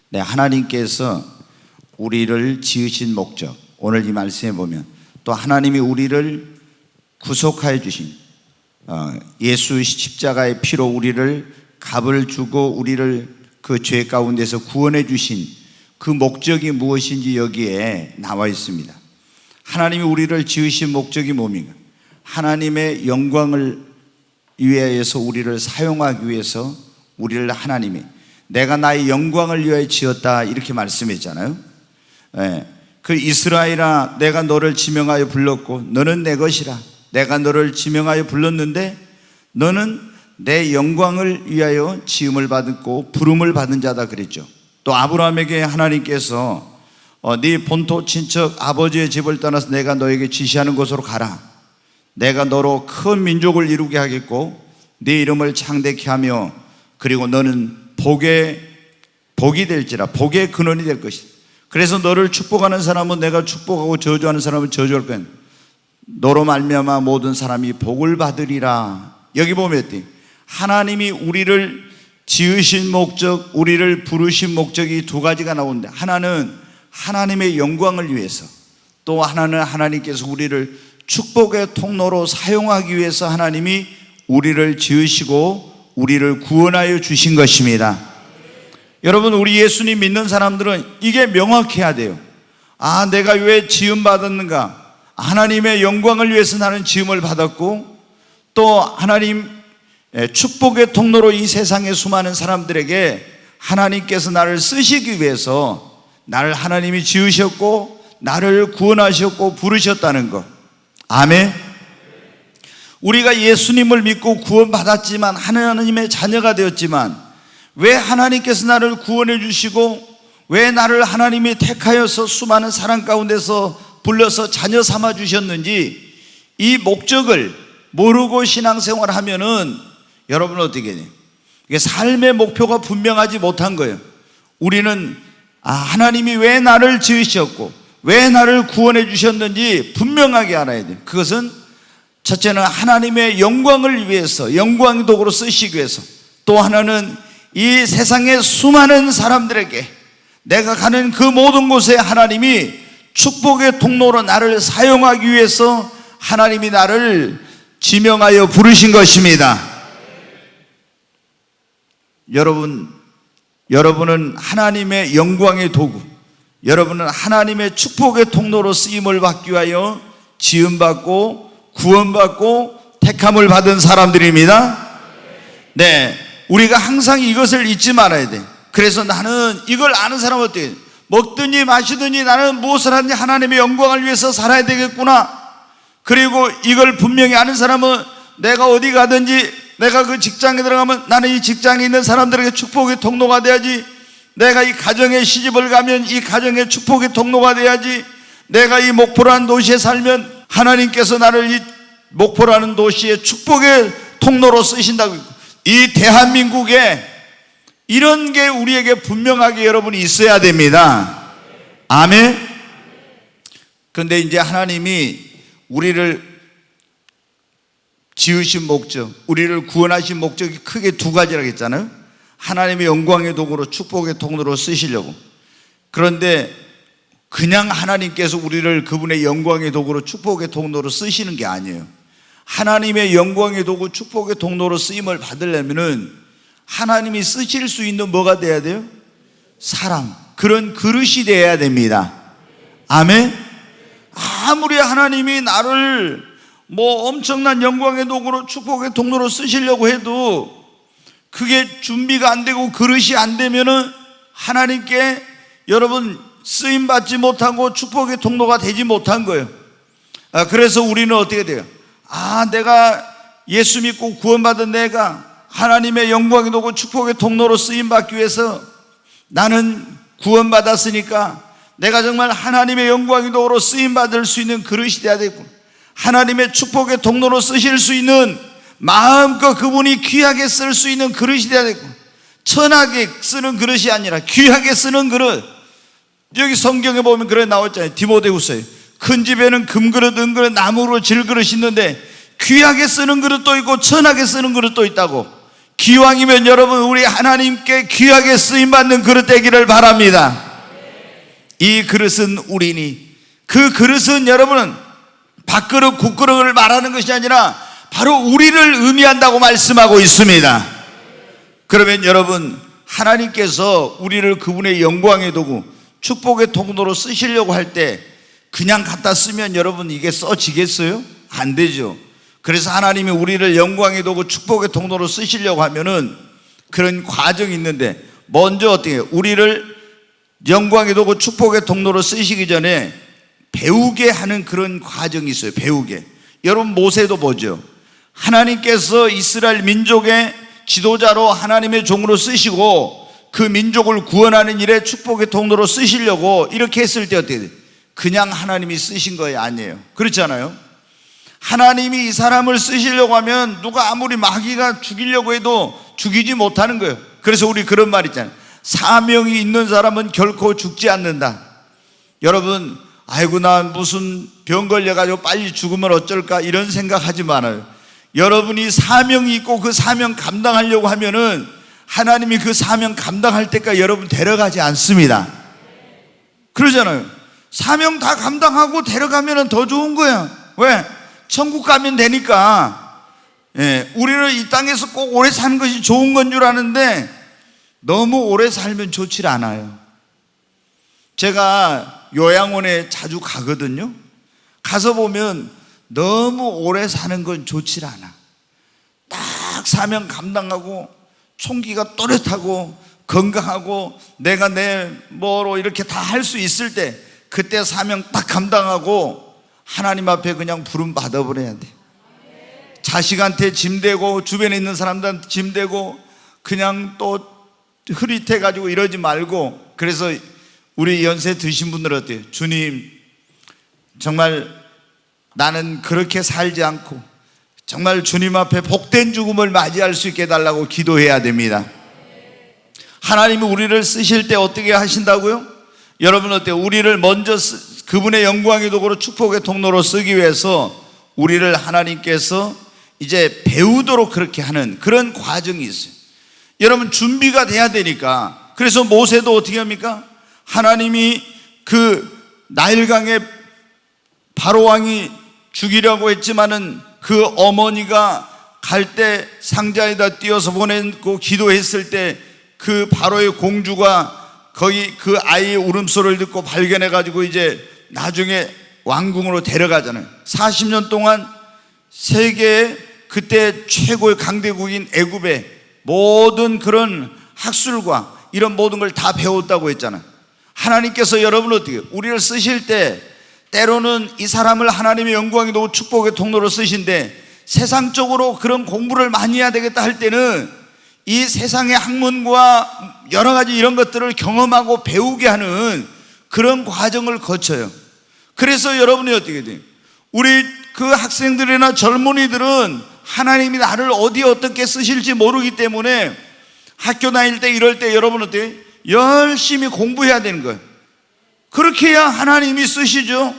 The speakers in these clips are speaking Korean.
네, 하나님께서 우리를 지으신 목적, 오늘 이 말씀에 보면 또 하나님이 우리를 구속하여 주신 예수 십자가의 피로 우리를 값을 주고 우리를 그 죄 가운데서 구원해 주신 그 목적이 무엇인지 여기에 나와 있습니다. 하나님이 우리를 지으신 목적이 뭡니까? 하나님의 영광을 위하여서 우리를 사용하기 위해서 우리를 하나님이 내가 나의 영광을 위하여 지었다 이렇게 말씀했잖아요. 그 이스라엘아, 내가 너를 지명하여 불렀고 너는 내 것이라. 내가 너를 지명하여 불렀는데 너는 내 영광을 위하여 지음을 받았고 부름을 받은 자다 그랬죠. 또 아브라함에게 하나님께서 네 본토 친척 아버지의 집을 떠나서 내가 너에게 지시하는 곳으로 가라. 내가 너로 큰 민족을 이루게 하겠고 네 이름을 창대케 하며 그리고 너는 복이 될지라. 복의 근원이 될 것이다. 그래서 너를 축복하는 사람은 내가 축복하고 저주하는 사람은 저주할 거야. 너로 말미암아 모든 사람이 복을 받으리라. 여기 보면 하나님이 우리를 지으신 목적, 우리를 부르신 목적이 두 가지가 나오는데, 하나는 하나님의 영광을 위해서, 또 하나는 하나님께서 우리를 축복의 통로로 사용하기 위해서 하나님이 우리를 지으시고 우리를 구원하여 주신 것입니다. 여러분, 우리 예수님 믿는 사람들은 이게 명확해야 돼요. 아, 내가 왜 지음 받았는가? 하나님의 영광을 위해서 나는 지음을 받았고, 또 하나님 축복의 통로로 이 세상의 수많은 사람들에게 하나님께서 나를 쓰시기 위해서 나를 하나님이 지으셨고 나를 구원하셨고 부르셨다는 것. 아멘. 우리가 예수님을 믿고 구원받았지만, 하나님의 자녀가 되었지만, 왜 하나님께서 나를 구원해 주시고 왜 나를 하나님이 택하여서 수많은 사람 가운데서 불러서 자녀 삼아 주셨는지 이 목적을 모르고 신앙생활 하면은 여러분 어떻게 해요? 이게 삶의 목표가 분명하지 못한 거예요. 우리는 하나님이 왜 나를 지으셨고 왜 나를 구원해 주셨는지 분명하게 알아야 돼요. 그것은 첫째는 하나님의 영광을 위해서, 영광의 도구로 쓰시기 위해서, 또 하나는 이 세상의 수많은 사람들에게 내가 가는 그 모든 곳에 하나님이 축복의 통로로 나를 사용하기 위해서 하나님이 나를 지명하여 부르신 것입니다. 여러분은 하나님의 영광의 도구, 여러분은 하나님의 축복의 통로로 쓰임을 받기 위하여 지음받고 구원받고 택함을 받은 사람들입니다. 네, 우리가 항상 이것을 잊지 말아야 돼. 그래서 나는 이걸 아는 사람은 어떻게 해? 먹든지 마시든지 나는 무엇을 하든지 하나님의 영광을 위해서 살아야 되겠구나. 그리고 이걸 분명히 아는 사람은 내가 어디 가든지, 내가 그 직장에 들어가면 나는 이 직장에 있는 사람들에게 축복의 통로가 돼야지. 내가 이 가정에 시집을 가면 이 가정의 축복의 통로가 돼야지. 내가 이 목포라는 도시에 살면 하나님께서 나를 이 목포라는 도시의 축복의 통로로 쓰신다고. 이 대한민국에 이런 게 우리에게 분명하게 여러분이 있어야 됩니다. 아멘. 그런데 이제 하나님이 우리를 지으신 목적, 우리를 구원하신 목적이 크게 두 가지라고 했잖아요. 하나님의 영광의 도구로 축복의 통로로 쓰시려고. 그런데 그냥 하나님께서 우리를 그분의 영광의 도구로 축복의 통로로 쓰시는 게 아니에요. 하나님의 영광의 도구 축복의 통로로 쓰임을 받으려면은 하나님이 쓰실 수 있는 뭐가 돼야 돼요? 사람, 그런 그릇이 돼야 됩니다. 아멘. 아무리 하나님이 나를 엄청난 영광의 도구로 축복의 통로로 쓰시려고 해도 그게 준비가 안 되고 그릇이 안 되면은 하나님께 여러분 쓰임받지 못하고 축복의 통로가 되지 못한 거예요. 그래서 우리는 어떻게 돼요? 내가 예수 믿고 구원받은 내가 하나님의 영광의 도구 축복의 통로로 쓰임받기 위해서 나는 구원받았으니까 내가 정말 하나님의 영광의 도구로 쓰임받을 수 있는 그릇이 돼야 되고, 하나님의 축복의 통로로 쓰실 수 있는 마음껏 그분이 귀하게 쓸 수 있는 그릇이 되어야 되고, 천하게 쓰는 그릇이 아니라 귀하게 쓰는 그릇. 여기 성경에 보면 그래 나왔잖아요. 디모데후서에 큰 집에는 금그릇, 은그릇, 나무로 질그릇이 있는데 귀하게 쓰는 그릇도 있고 천하게 쓰는 그릇도 있다고. 기왕이면 여러분 우리 하나님께 귀하게 쓰임받는 그릇 되기를 바랍니다. 이 그릇은 우리니, 그 그릇은 여러분은 밥그릇, 국그릇을 말하는 것이 아니라 바로 우리를 의미한다고 말씀하고 있습니다. 그러면 여러분, 하나님께서 우리를 그분의 영광의 도구, 축복의 통로로 쓰시려고 할 때 그냥 갖다 쓰면 여러분 이게 써지겠어요? 안 되죠. 그래서 하나님이 우리를 영광의 도구, 축복의 통로로 쓰시려고 하면은 그런 과정이 있는데, 먼저 어떻게 해요? 우리를 영광의 도구, 축복의 통로로 쓰시기 전에 배우게 하는 그런 과정이 있어요. 배우게. 여러분 모세도 보죠. 하나님께서 이스라엘 민족의 지도자로 하나님의 종으로 쓰시고 그 민족을 구원하는 일에 축복의 통로로 쓰시려고 이렇게 했을 때 어떻게 돼요? 그냥 하나님이 쓰신 거예요? 아니에요. 그렇잖아요. 하나님이 이 사람을 쓰시려고 하면 누가 아무리 마귀가 죽이려고 해도 죽이지 못하는 거예요. 그래서 우리 그런 말 있잖아요. 사명이 있는 사람은 결코 죽지 않는다. 여러분, 아이고 나 무슨 병 걸려가지고 빨리 죽으면 어쩔까 이런 생각하지 말아요. 여러분이 사명이 있고 그 사명 감당하려고 하면은 하나님이 그 사명 감당할 때까지 여러분 데려가지 않습니다. 그러잖아요. 사명 다 감당하고 데려가면 더 좋은 거야. 왜? 천국 가면 되니까. 예, 우리는 이 땅에서 꼭 오래 사는 것이 좋은 건 줄 아는데 너무 오래 살면 좋지 않아요. 제가 요양원에 자주 가거든요. 가서 보면 너무 오래 사는 건 좋지 않아. 딱 사명 감당하고 총기가 또렷하고 건강하고 내가 내 뭐로 이렇게 다 할 수 있을 때 그때 사명 딱 감당하고 하나님 앞에 그냥 부름 받아버려야 돼. 자식한테 짐대고 주변에 있는 사람들한테 짐대고 그냥 또 흐릿해가지고 이러지 말고, 그래서 우리 연세 드신 분들은 어때요? 주님, 정말 나는 그렇게 살지 않고 정말 주님 앞에 복된 죽음을 맞이할 수 있게 해달라고 기도해야 됩니다. 하나님이 우리를 쓰실 때 어떻게 하신다고요? 여러분 어때요? 우리를 먼저 그분의 영광의 도구로 축복의 통로로 쓰기 위해서 우리를 하나님께서 이제 배우도록 그렇게 하는 그런 과정이 있어요. 여러분 준비가 돼야 되니까. 그래서 모세도 어떻게 합니까? 하나님이 그 나일강에 바로왕이 죽이려고 했지만은 그 어머니가 갈 때 상자에다 띄어서 보내고 기도했을 때 그 바로의 공주가 거기 그 아이의 울음소리를 듣고 발견해가지고 이제 나중에 왕궁으로 데려가잖아요. 40년 동안 세계의 그때 최고의 강대국인 애굽의 모든 그런 학술과 이런 모든 걸 다 배웠다고 했잖아요. 하나님께서 여러분 어떻게 우리를 쓰실 때 때로는 이 사람을 하나님의 영광이 되고 축복의 통로로 쓰신데 세상적으로 그런 공부를 많이 해야 되겠다 할 때는 이 세상의 학문과 여러 가지 이런 것들을 경험하고 배우게 하는 그런 과정을 거쳐요. 그래서 여러분이 어떻게 돼요? 우리 그 학생들이나 젊은이들은 하나님이 나를 어디에 어떻게 쓰실지 모르기 때문에 학교 다닐 때 이럴 때 여러분 어때요? 열심히 공부해야 되는 거예요. 그렇게 해야 하나님이 쓰시죠.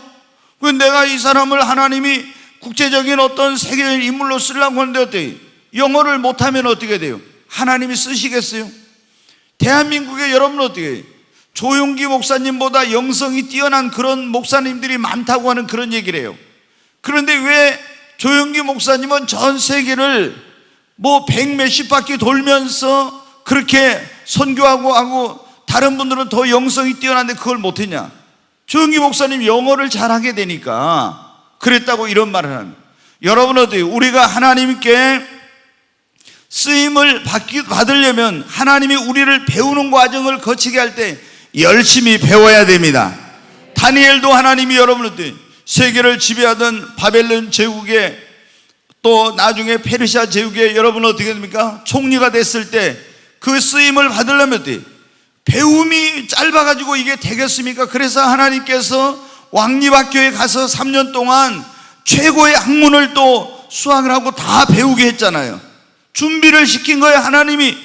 내가 이 사람을 하나님이 국제적인 어떤 세계적인 인물로 쓰려고 하는데 어때요? 영어를 못하면 어떻게 돼요? 하나님이 쓰시겠어요? 대한민국에 여러분 어떻게 해요? 조용기 목사님보다 영성이 뛰어난 그런 목사님들이 많다고 하는 그런 얘기를 해요. 그런데 왜 조용기 목사님은 전 세계를 뭐 100몇십 바퀴 돌면서 그렇게 선교하고 하고 다른 분들은 더 영성이 뛰어난데 그걸 못했냐? 조용기 목사님 영어를 잘하게 되니까 그랬다고 이런 말을 합니다. 여러분 어때요? 우리가 하나님께 쓰임을 받으려면 하나님이 우리를 배우는 과정을 거치게 할 때 열심히 배워야 됩니다. 다니엘도 하나님이 여러분 어때요? 세계를 지배하던 바벨론 제국에 또 나중에 페르시아 제국에 여러분 어떻게 됩니까? 총리가 됐을 때 그 쓰임을 받으려면 어때요? 배움이 짧아가지고 이게 되겠습니까? 그래서 하나님께서 왕립학교에 가서 3년 동안 최고의 학문을 또 수학을 하고 다 배우게 했잖아요. 준비를 시킨 거예요, 하나님이.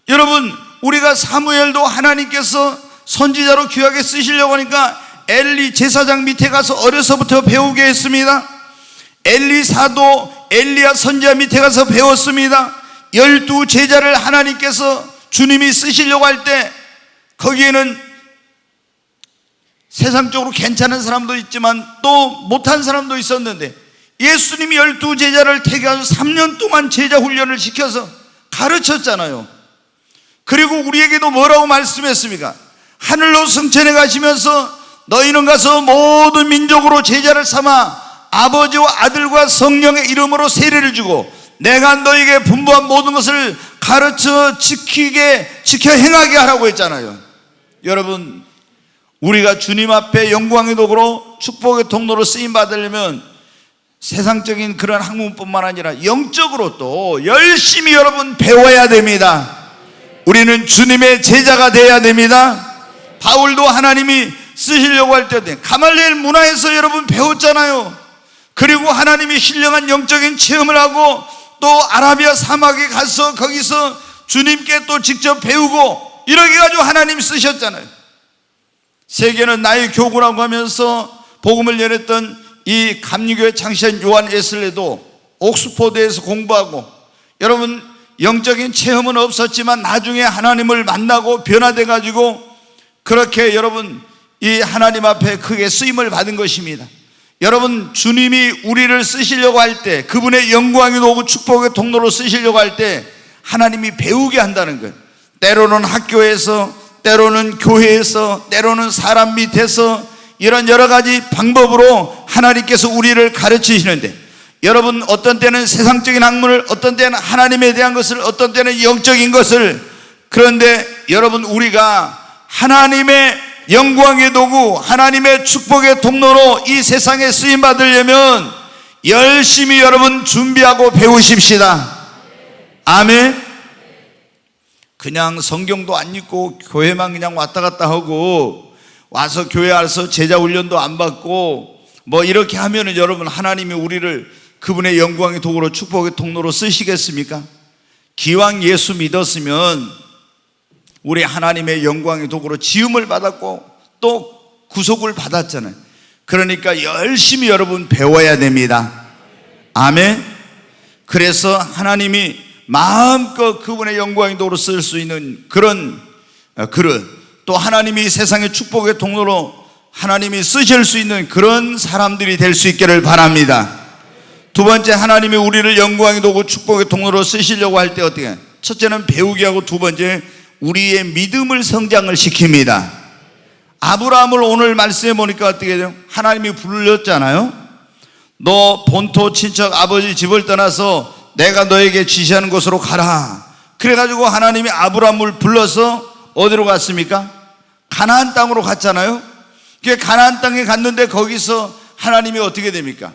여러분, 우리가 사무엘도 하나님께서 선지자로 귀하게 쓰시려고 하니까 엘리 제사장 밑에 가서 어려서부터 배우게 했습니다. 엘리사도 엘리야 선지자 밑에 가서 배웠습니다. 12 제자를 하나님께서 주님이 쓰시려고 할 때 거기에는 세상적으로 괜찮은 사람도 있지만 또 못한 사람도 있었는데 예수님이 12 제자를 택해서 3년 동안 제자 훈련을 시켜서 가르쳤잖아요. 그리고 우리에게도 뭐라고 말씀했습니까? 하늘로 승천해 가시면서 너희는 가서 모든 민족으로 제자를 삼아 아버지와 아들과 성령의 이름으로 세례를 주고 내가 너희에게 분부한 모든 것을 가르쳐 지켜 행하게 하라고 했잖아요. 여러분, 우리가 주님 앞에 영광의 도구로 축복의 통로로 쓰임 받으려면 세상적인 그런 학문뿐만 아니라 영적으로 또 열심히 여러분 배워야 됩니다. 우리는 주님의 제자가 되어야 됩니다. 바울도 하나님이 쓰시려고 할 때 가말리엘 문화에서 여러분 배웠잖아요. 그리고 하나님이 신령한 영적인 체험을 하고 또 아라비아 사막에 가서 거기서 주님께 또 직접 배우고 이렇게 가지고 하나님 쓰셨잖아요. 세계는 나의 교구라고 하면서 복음을 전했던 이 감리교회 창시한 요한 웨슬레도 옥스포드에서 공부하고 여러분 영적인 체험은 없었지만 나중에 하나님을 만나고 변화돼 가지고 그렇게 여러분 이 하나님 앞에 크게 쓰임을 받은 것입니다. 여러분, 주님이 우리를 쓰시려고 할 때, 그분의 영광이 오고 축복의 통로로 쓰시려고 할 때 하나님이 배우게 한다는 거예요. 때로는 학교에서, 때로는 교회에서, 때로는 사람 밑에서 이런 여러 가지 방법으로 하나님께서 우리를 가르치시는데, 여러분 어떤 때는 세상적인 학문을, 어떤 때는 하나님에 대한 것을, 어떤 때는 영적인 것을, 그런데 여러분 우리가 하나님의 영광의 도구, 하나님의 축복의 통로로 이 세상에 쓰임 받으려면 열심히 여러분 준비하고 배우십시다. 아멘. 그냥 성경도 안 읽고 교회만 그냥 왔다 갔다 하고 와서 교회 와서 제자 훈련도 안 받고 뭐 이렇게 하면은 여러분 하나님이 우리를 그분의 영광의 도구로 축복의 통로로 쓰시겠습니까? 기왕 예수 믿었으면 우리 하나님의 영광의 도구로 지음을 받았고 또 구속을 받았잖아요. 그러니까 열심히 여러분 배워야 됩니다. 아멘. 그래서 하나님이 마음껏 그분의 영광의 도구로 쓸 수 있는 그런 그릇, 또 하나님이 세상의 축복의 통로로 하나님이 쓰실 수 있는 그런 사람들이 될 수 있기를 바랍니다. 두 번째, 하나님이 우리를 영광의 도구 축복의 통로로 쓰시려고 할 때 어떻게 해요? 첫째는 배우게 하고 두 번째 우리의 믿음을 성장을 시킵니다. 아브라함을 오늘 말씀해 보니까 어떻게 돼요? 하나님이 불렀잖아요. 너 본토 친척 아버지 집을 떠나서 내가 너에게 지시하는 곳으로 가라. 그래가지고 하나님이 아브라함을 불러서 어디로 갔습니까? 가나안 땅으로 갔잖아요. 가나안 땅에 갔는데 거기서 하나님이 어떻게 됩니까?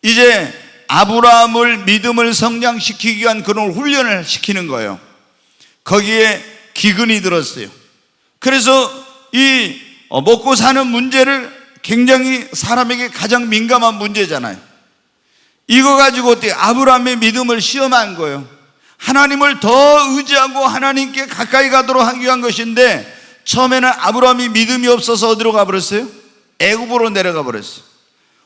이제 아브라함을 믿음을 성장시키기 위한 그런 훈련을 시키는 거예요. 거기에 기근이 들었어요. 그래서 이 먹고 사는 문제를 굉장히 사람에게 가장 민감한 문제잖아요. 이거 가지고 어떻게 아브라함의 믿음을 시험한 거예요. 하나님을 더 의지하고 하나님께 가까이 가도록 하기 위한 것인데 처음에는 아브라함이 믿음이 없어서 어디로 가버렸어요? 애굽으로 내려가 버렸어요.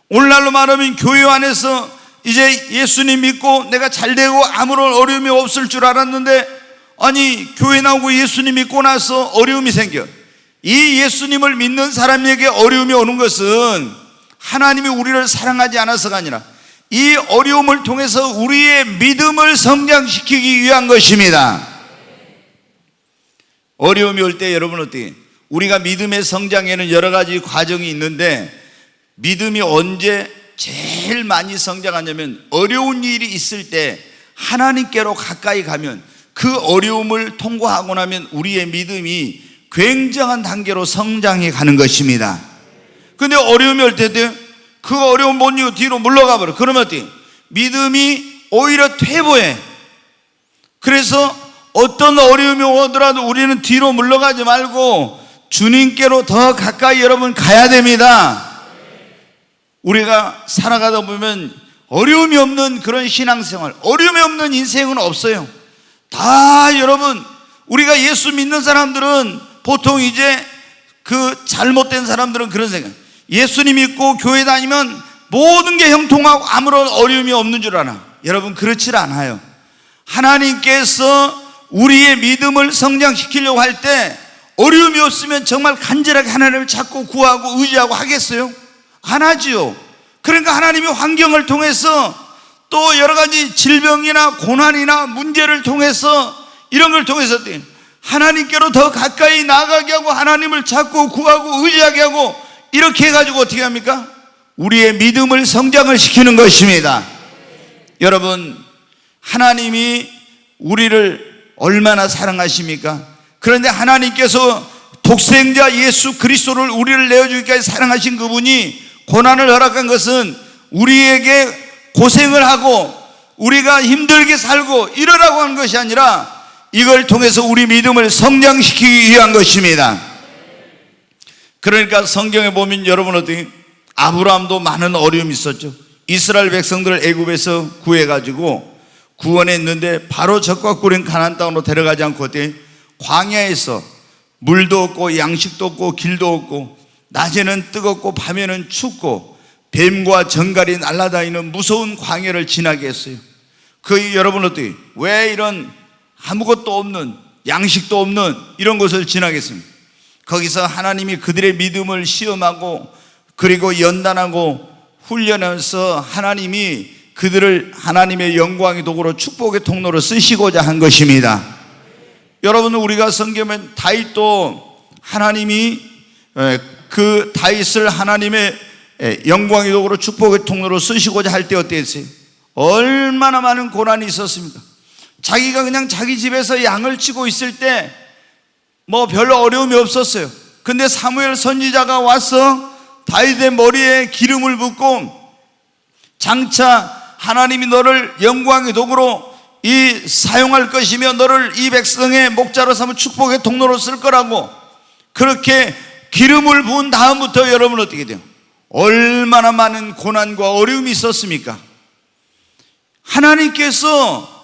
오늘날로 말하면 교회 안에서 이제 예수님 믿고 내가 잘되고 아무런 어려움이 없을 줄 알았는데 아니 교회 나오고 예수님 믿고 나서 어려움이 생겨. 이 예수님을 믿는 사람에게 어려움이 오는 것은 하나님이 우리를 사랑하지 않아서가 아니라 이 어려움을 통해서 우리의 믿음을 성장시키기 위한 것입니다. 어려움이 올 때 여러분 어떻게? 우리가 믿음의 성장에는 여러 가지 과정이 있는데 믿음이 언제 제일 많이 성장하냐면 어려운 일이 있을 때 하나님께로 가까이 가면 그 어려움을 통과하고 나면 우리의 믿음이 굉장한 단계로 성장해 가는 것입니다. 근데 어려움이 올 때 그 어려움 못 이기고 뒤로 물러가 버려. 그러면 어떻게? 믿음이 오히려 퇴보해. 그래서 어떤 어려움이 오더라도 우리는 뒤로 물러가지 말고 주님께로 더 가까이 여러분 가야 됩니다. 우리가 살아가다 보면 어려움이 없는 그런 신앙생활, 어려움이 없는 인생은 없어요. 다 여러분, 우리가 예수 믿는 사람들은 보통 이제 그 잘못된 사람들은 그런 생각, 예수님 믿고 교회 다니면 모든 게 형통하고 아무런 어려움이 없는 줄 아나. 여러분, 그렇지 않아요. 하나님께서 우리의 믿음을 성장시키려고 할 때 어려움이 없으면 정말 간절하게 하나님을 찾고 구하고 의지하고 하겠어요? 안 하지요. 그러니까 하나님이 환경을 통해서 또 여러 가지 질병이나 고난이나 문제를 통해서 이런 걸 통해서 하나님께로 더 가까이 나아가게 하고 하나님을 찾고 구하고 의지하게 하고 이렇게 해가지고 어떻게 합니까? 우리의 믿음을 성장을 시키는 것입니다. 여러분, 하나님이 우리를 얼마나 사랑하십니까? 그런데 하나님께서 독생자 예수 그리스도를 우리를 내어주기까지 사랑하신 그분이 고난을 허락한 것은 우리에게 고생을 하고 우리가 힘들게 살고 이러라고 하는 것이 아니라 이걸 통해서 우리 믿음을 성장시키기 위한 것입니다. 그러니까 성경에 보면 여러분 어떻게 아브라함도 많은 어려움이 있었죠. 이스라엘 백성들을 애굽에서 구해가지고 구원했는데 바로 적과 꿀인 가나안 땅으로 데려가지 않고 어떻게 광야에서 물도 없고 양식도 없고 길도 없고 낮에는 뜨겁고 밤에는 춥고 뱀과 정갈이 날아다니는 무서운 광야를 지나게 했어요. 그 여러분 어떻게 왜 이런 아무것도 없는 양식도 없는 이런 곳을 지나겠습니까? 거기서 하나님이 그들의 믿음을 시험하고 그리고 연단하고 훈련해서 하나님이 그들을 하나님의 영광의 도구로 축복의 통로로 쓰시고자 한 것입니다. 여러분, 우리가 성경에 다윗도 하나님이 그 다윗을 하나님의 영광의 도구로 축복의 통로로 쓰시고자 할 때 어땠어요? 얼마나 많은 고난이 있었습니까? 자기가 그냥 자기 집에서 양을 치고 있을 때 뭐 별로 어려움이 없었어요. 근데 사무엘 선지자가 와서 다윗의 머리에 기름을 붓고 장차 하나님이 너를 영광의 도구로 사용할 것이며 너를 이 백성의 목자로 삼은 축복의 통로로 쓸 거라고 그렇게 기름을 부은 다음부터 여러분 어떻게 돼요? 얼마나 많은 고난과 어려움이 있었습니까? 하나님께서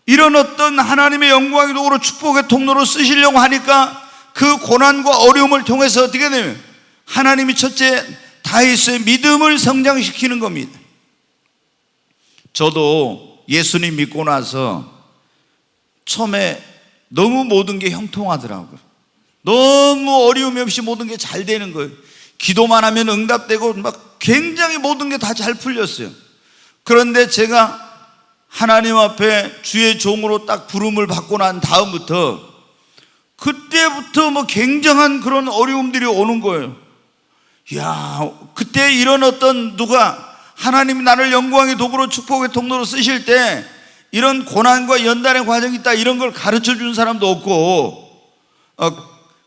이런 어떤 하나님의 영광의 도구로 축복의 통로로 쓰시려고 하니까 그 고난과 어려움을 통해서 어떻게 되면 하나님이 첫째 다윗의 믿음을 성장시키는 겁니다. 저도 예수님 믿고 나서 처음에 너무 모든 게 형통하더라고요. 너무 어려움이 없이 모든 게 잘 되는 거예요. 기도만 하면 응답되고 막 굉장히 모든 게 다 잘 풀렸어요. 그런데 제가 하나님 앞에 주의 종으로 딱 부름을 받고 난 다음부터 그때부터 뭐 굉장한 그런 어려움들이 오는 거예요. 야, 그때 이런 어떤 누가 하나님이 나를 영광의 도구로 축복의 통로로 쓰실 때 이런 고난과 연단의 과정이 있다 이런 걸 가르쳐 준 사람도 없고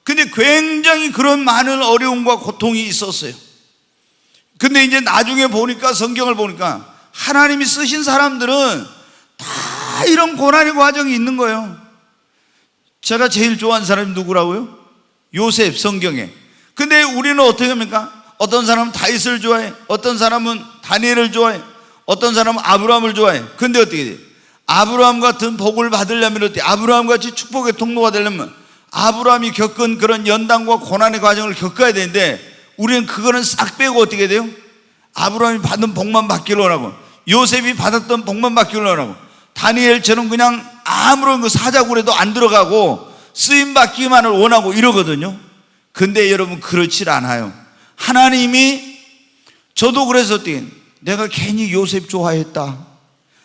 근데 굉장히 그런 많은 어려움과 고통이 있었어요. 근데 이제 나중에 보니까 성경을 보니까 하나님이 쓰신 사람들은 다 이런 고난의 과정이 있는 거예요. 제가 제일 좋아하는 사람이 누구라고요? 요셉, 성경에. 근데 우리는 어떻게 합니까? 어떤 사람은 다윗을 좋아해, 어떤 사람은 다니엘을 좋아해, 어떤 사람은 아브라함을 좋아해. 근데 어떻게 돼? 아브라함 같은 복을 받으려면 어떻게? 아브라함 같이 축복의 통로가 되려면 아브라함이 겪은 그런 연단과 고난의 과정을 겪어야 되는데 우리는 그거는 싹 빼고 어떻게 돼요? 아브라함이 받은 복만 받기를 원하고 요셉이 받았던 복만 받기를 원하고 다니엘처럼 그냥 아무런 그 사자굴에도 안 들어가고 쓰임 받기만을 원하고 이러거든요. 근데 여러분 그렇지 않아요. 하나님이 저도 그래서 내가 괜히 요셉 좋아했다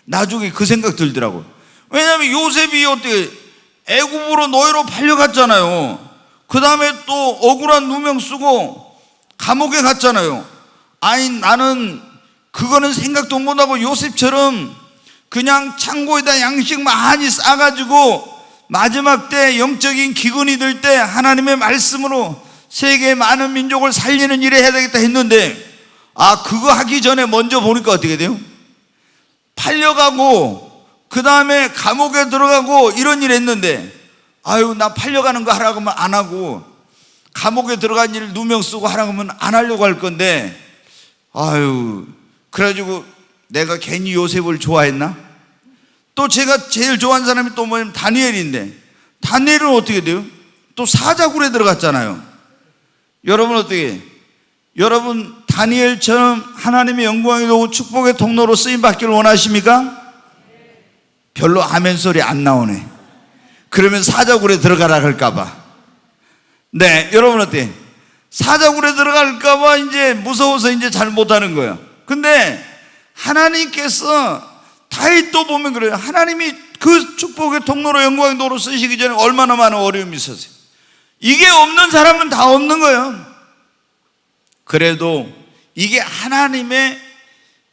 나중에 그 생각 들더라고요. 왜냐하면 요셉이 어떻게 애굽으로 노예로 팔려갔잖아요. 그 다음에 또 억울한 누명 쓰고 감옥에 갔잖아요. 아니 나는 그거는 생각도 못하고 요셉처럼 그냥 창고에다 양식 많이 싸가지고 마지막 때 영적인 기근이 들 때 하나님의 말씀으로 세계의 많은 민족을 살리는 일을 해야 되겠다 했는데 그거 하기 전에 먼저 보니까 어떻게 돼요? 팔려가고 그 다음에 감옥에 들어가고 이런 일 했는데 아유 나 팔려가는 거 하라고 하면 안 하고 감옥에 들어간 일 누명 쓰고 하라고 하면 안 하려고 할 건데 아유 그래가지고 내가 괜히 요셉을 좋아했나? 또 제가 제일 좋아하는 사람이 또 뭐냐면 다니엘인데, 다니엘은 어떻게 돼요? 또 사자굴에 들어갔잖아요. 여러분 어떻게, 여러분 다니엘처럼 하나님의 영광이 되고 축복의 통로로 쓰임받기를 원하십니까? 별로 아멘 소리 안 나오네. 그러면 사자굴에 들어가라 할까봐. 네, 여러분 어때? 사자굴에 들어갈까봐 이제 무서워서 이제 잘 못하는 거예요. 근데 하나님께서 다윗도 보면 그래요. 하나님이 그 축복의 통로로 영광의 도로 쓰시기 전에 얼마나 많은 어려움이 있었어요. 이게 없는 사람은 다 없는 거예요. 그래도 이게 하나님의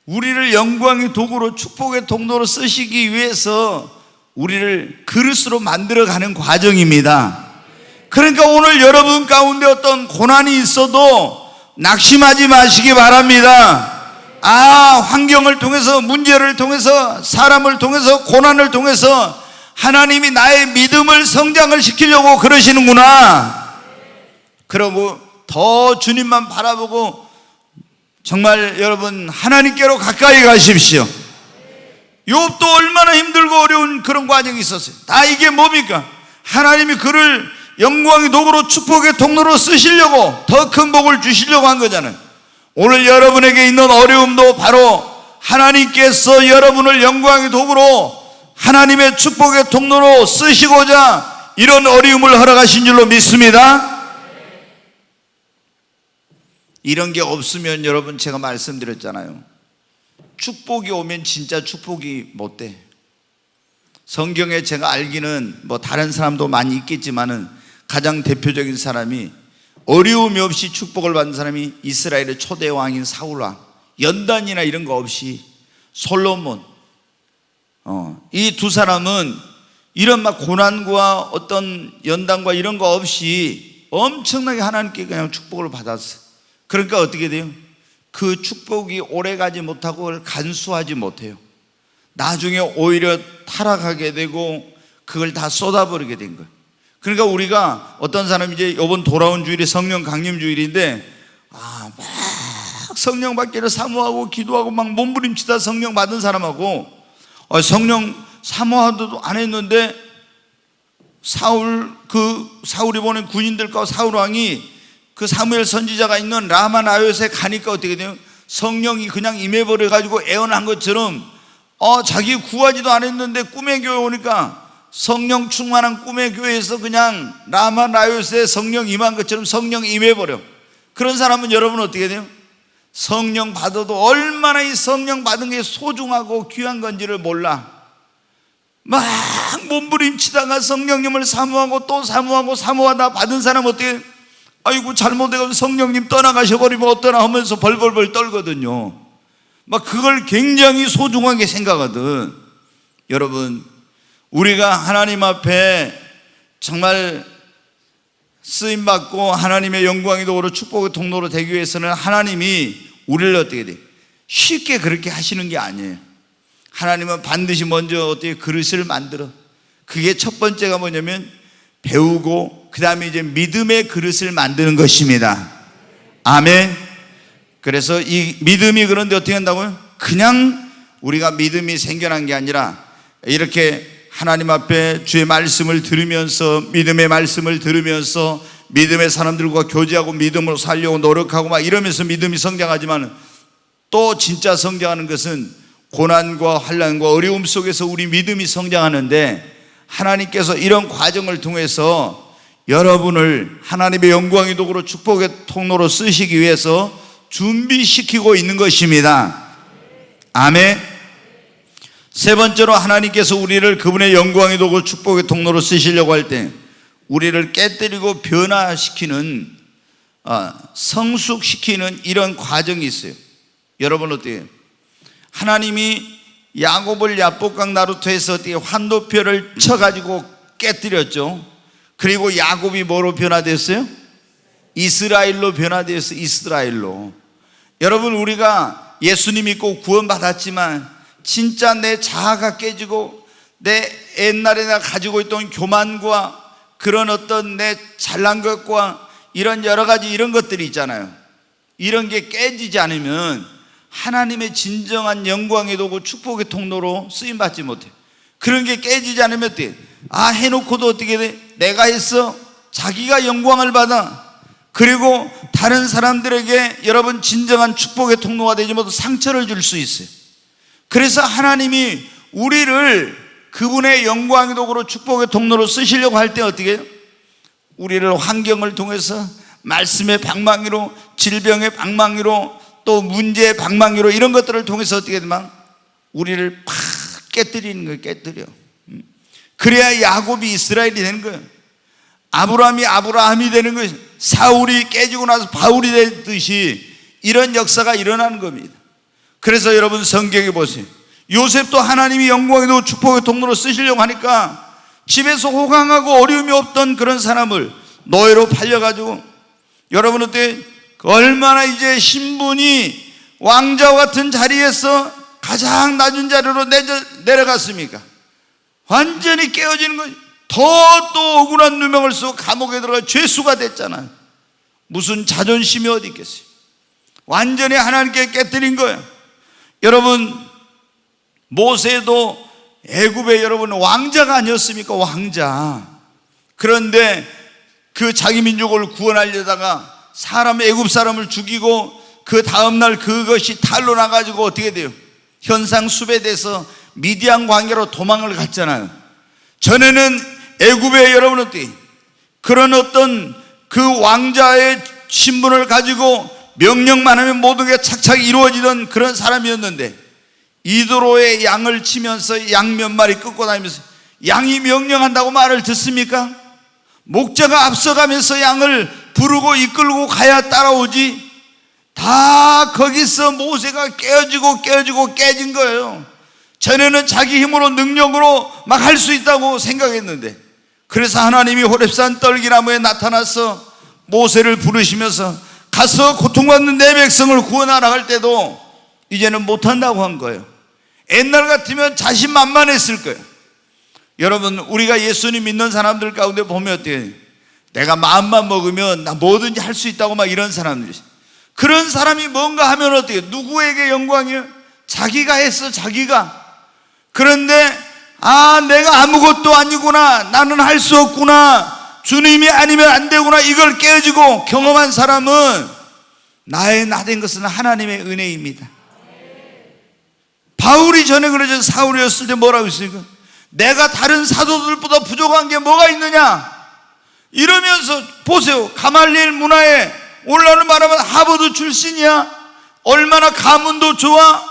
우리를 영광의 도구로 축복의 통로로 쓰시기 위해서 우리를 그릇으로 만들어가는 과정입니다. 그러니까 오늘 여러분 가운데 어떤 고난이 있어도 낙심하지 마시기 바랍니다. 환경을 통해서, 문제를 통해서, 사람을 통해서, 고난을 통해서 하나님이 나의 믿음을 성장을 시키려고 그러시는구나. 그러고 더 주님만 바라보고 정말 여러분 하나님께로 가까이 가십시오. 욥도 얼마나 힘들고 어려운 그런 과정이 있었어요. 다 이게 뭡니까? 하나님이 그를 영광의 도구로 축복의 통로로 쓰시려고, 더 큰 복을 주시려고 한 거잖아요. 오늘 여러분에게 있는 어려움도 바로 하나님께서 여러분을 영광의 도구로 하나님의 축복의 통로로 쓰시고자 이런 어려움을 허락하신 줄로 믿습니다. 이런 게 없으면 여러분, 제가 말씀드렸잖아요. 축복이 오면 진짜 축복이 못 돼. 성경에 제가 알기는 뭐 다른 사람도 많이 있겠지만은 가장 대표적인 사람이, 어려움이 없이 축복을 받은 사람이 이스라엘의 초대 왕인 사울왕, 연단이나 이런 거 없이 솔로몬, 이 두 사람은 이런 막 고난과 어떤 연단과 이런 거 없이 엄청나게 하나님께 그냥 축복을 받았어요. 그러니까 어떻게 돼요? 그 축복이 오래가지 못하고 간수하지 못해요. 나중에 오히려 타락하게 되고 그걸 다 쏟아버리게 된 거예요. 그러니까 우리가, 어떤 사람이 이제 이번 돌아온 주일이 성령 강림 주일인데 막 성령 받기를 사모하고 기도하고 막 몸부림치다 성령 받은 사람하고, 성령 사모하도 안 했는데 사울이 보낸 군인들과 사울 왕이 그 사무엘 선지자가 있는 라마 나요트에 가니까 어떻게 돼요? 성령이 그냥 임해버려 가지고 애원한 것처럼 자기 구하지도 않았는데 꿈의 교회 오니까 성령 충만한 꿈의 교회에서 그냥 라마 나요트에 성령 임한 것처럼 성령 임해버려. 그런 사람은 여러분 어떻게 돼요? 성령 받아도 얼마나 이 성령 받은 게 소중하고 귀한 건지를 몰라. 막 몸부림치다가 성령님을 사모하고 또 사모하고 사모하다 받은 사람 어떻게, 아이고 잘못해가지고 성령님 떠나가셔버리면 어떠나 하면서 벌벌벌 떨거든요. 막 그걸 굉장히 소중하게 생각하거든. 여러분, 우리가 하나님 앞에 정말 쓰임받고 하나님의 영광의 도구로 축복의 통로로 되기 위해서는 하나님이 우리를 어떻게 돼? 쉽게 그렇게 하시는 게 아니에요. 하나님은 반드시 먼저 어떻게 그릇을 만들어. 그게 첫 번째가 뭐냐면 배우고 그 다음에 이제 믿음의 그릇을 만드는 것입니다. 아멘. 그래서 이 믿음이, 그런데 어떻게 한다고요? 그냥 우리가 믿음이 생겨난 게 아니라 이렇게 하나님 앞에 주의 말씀을 들으면서, 믿음의 말씀을 들으면서 믿음의 사람들과 교제하고 믿음으로 살려고 노력하고 막 이러면서 믿음이 성장하지만, 또 진짜 성장하는 것은 고난과 환난과 어려움 속에서 우리 믿음이 성장하는데, 하나님께서 이런 과정을 통해서 여러분을 하나님의 영광의 도구로 축복의 통로로 쓰시기 위해서 준비시키고 있는 것입니다. 아멘. 세 번째로, 하나님께서 우리를 그분의 영광의 도구 축복의 통로로 쓰시려고 할 때 우리를 깨뜨리고 변화시키는, 성숙시키는 이런 과정이 있어요. 여러분 어때요? 하나님이 야곱을 야복강 나루터에서 환도표를 쳐가지고 깨뜨렸죠. 그리고 야곱이 뭐로 변화됐어요? 이스라엘로 변화되었어요. 이스라엘로. 여러분, 우리가 예수님 믿고 구원받았지만 진짜 내 자아가 깨지고 내 옛날에 내가 가지고 있던 교만과 그런 어떤 내 잘난 것과 이런 여러 가지 이런 것들이 있잖아요. 이런 게 깨지지 않으면 하나님의 진정한 영광의 도구, 축복의 통로로 쓰임받지 못해요. 그런 게 깨지지 않으면 어떻게 돼? 해놓고도 어떻게 돼? 내가 했어? 자기가 영광을 받아. 그리고 다른 사람들에게 여러분 진정한 축복의 통로가 되지 못해 상처를 줄 수 있어요. 그래서 하나님이 우리를 그분의 영광의 도구로 축복의 통로로 쓰시려고 할 때 어떻게 해요? 우리를 환경을 통해서 말씀의 방망이로, 질병의 방망이로, 또 문제의 방망이로, 이런 것들을 통해서 어떻게 되면 우리를 팍 깨뜨리는 거예요. 깨뜨려. 그래야 야곱이 이스라엘이 되는 거예요. 아브라함이 아브라함이 되는 거예요. 사울이 깨지고 나서 바울이 되듯이 이런 역사가 일어나는 겁니다. 그래서 여러분 성경에 보세요. 요셉도 하나님이 영광의 도구, 축복의 통로로 쓰시려고 하니까 집에서 호강하고 어려움이 없던 그런 사람을 노예로 팔려가지고, 여러분 어때? 얼마나 이제 신분이 왕자와 같은 자리에서 가장 낮은 자리로 내려갔습니까? 완전히 깨어지는 거죠. 더 또 억울한 누명을 쓰고 감옥에 들어가 죄수가 됐잖아요. 무슨 자존심이 어디 있겠어요? 완전히 하나님께 깨뜨린 거예요. 여러분 모세도 애굽의 여러분 왕자가 아니었습니까? 왕자. 그런데 그 자기 민족을 구원하려다가 애굽 사람을 죽이고 그 다음날 그것이 탈로 나가지고 어떻게 돼요? 현상 수배돼서 미디안 광야로 도망을 갔잖아요. 전에는 애굽의 여러분 어때? 그런 어떤 그 왕자의 신분을 가지고 명령만 하면 모든 게 착착 이루어지던 그런 사람이었는데, 이도로의 양을 치면서 양 몇 마리 끌고 다니면서 양이 명령한다고 말을 듣습니까? 목자가 앞서가면서 양을 부르고 이끌고 가야 따라오지. 다 거기서 모세가 깨어지고 깨진 거예요. 전에는 자기 힘으로 능력으로 막 할 수 있다고 생각했는데, 그래서 하나님이 호렙산 떨기나무에 나타나서 모세를 부르시면서 가서 고통받는 내 백성을 구원하라 할 때도 이제는 못한다고 한 거예요. 옛날 같으면 자신만만했을 거예요. 여러분 우리가 예수님 믿는 사람들 가운데 보면 어때요? 내가 마음만 먹으면 나 뭐든지 할 수 있다고 막 이런 사람들이 있어요. 그런 사람이 뭔가 하면 어때요? 누구에게 영광이에요? 자기가 했어, 자기가. 그런데 내가 아무것도 아니구나, 나는 할 수 없구나, 주님이 아니면 안 되구나, 이걸 깨어지고 경험한 사람은 나의 나 된 것은 하나님의 은혜입니다. 바울이 전에 그러죠. 사울이었을 때 뭐라고 했습니까? 내가 다른 사도들보다 부족한 게 뭐가 있느냐 이러면서, 보세요, 가말리엘 문화에 오늘날로 말하면 하버드 출신이야. 얼마나 가문도 좋아,